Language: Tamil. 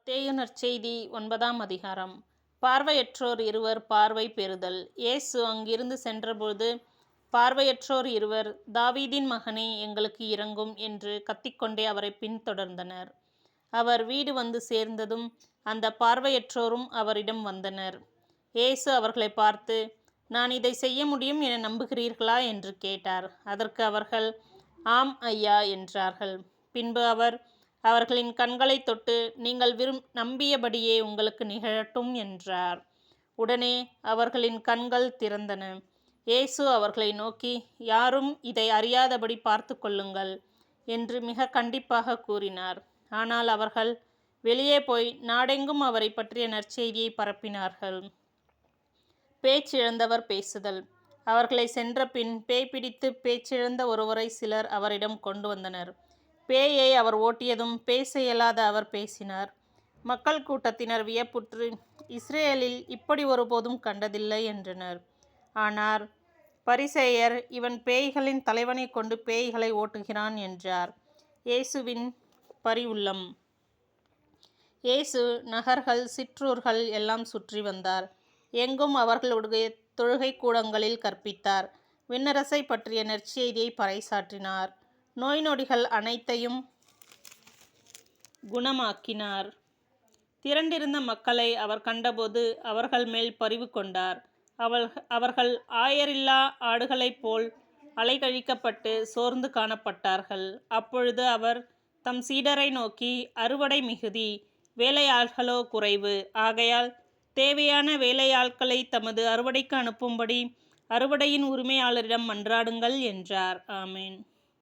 மத்தேயு நற்செய்தி 9ஆம் அதிகாரம். பார்வையற்றோர் இருவர் பார்வை பெறுதல். இயேசு அங்கிருந்து சென்றபோது பார்வையற்றோர் இருவர், தாவீதின் மகனே, எங்களுக்கு இரங்கும் என்று கத்திக்கொண்டே அவரை பின்தொடர்ந்தனர். அவர் வீடு வந்து சேர்ந்ததும் அந்த பார்வையற்றோரும் அவரிடம் வந்தனர். இயேசு அவர்களை பார்த்து, நான் இதை செய்ய முடியும் என நம்புகிறீர்களா என்று கேட்டார். அதற்கு அவர்கள், ஆம் ஐயா என்றார்கள். பின்பு அவர் அவர்களின் கண்களை தொட்டு, நீங்கள் நம்பியபடியே உங்களுக்கு நிகழட்டும் என்றார். உடனே அவர்களின் கண்கள் திறந்தன. இயேசு அவர்களை நோக்கி, யாரும் இதை அறியாதபடி பார்த்து கொள்ளுங்கள் என்று மிக கண்டிப்பாக கூறினார். ஆனால் அவர்கள் வெளியே போய் நாடெங்கும் அவரை பற்றிய நற்செய்தியை பரப்பினார்கள். பேச்சிழந்தவர் பேசுதல். அவர்களை சென்ற பின் பேய் பிடித்து பேச்சிழந்த ஒருவரை சிலர் அவரிடம் கொண்டு வந்தனர். பேயை அவர் ஓட்டியதும் பேச இயலாத அவர் பேசினார். மக்கள் கூட்டத்தினர் வியப்புற்று, இஸ்ரேலில் இப்படி ஒருபோதும் கண்டதில்லை என்றனர். ஆனால் பரிசேயர், இவன் பேய்களின் தலைவனை கொண்டு பேய்களை ஓட்டுகிறான் என்றார். இயேசுவின் பரிவுள்ளம். இயேசு நகர்கள் சிற்றூர்கள் எல்லாம் சுற்றி வந்தார். எங்கும் அவர்களுடைய தொழுகை கூடங்களில் கற்பித்தார். விண்ணரசை பற்றிய நற்செய்தியை பறைசாற்றினார். நோய் நொடிகள் அனைத்தையும் குணமாக்கினார். திரண்டிருந்த மக்களை அவர் கண்டபோது அவர்கள் மேல் பரிவு கொண்டார். அவர்கள் ஆயரில்லா ஆடுகளைப் போல் அலைகழிக்கப்பட்டு சோர்ந்து காணப்பட்டார்கள். அப்பொழுது அவர் தம் சீடரை நோக்கி, அறுவடை மிகுதி, வேலையாள்களோ குறைவு. ஆகையால் தேவையான வேலையாட்களை தமது அறுவடைக்கு அனுப்பும்படி அறுவடையின் உரிமையாளரிடம் மன்றாடுங்கள் என்றார். ஆமென்.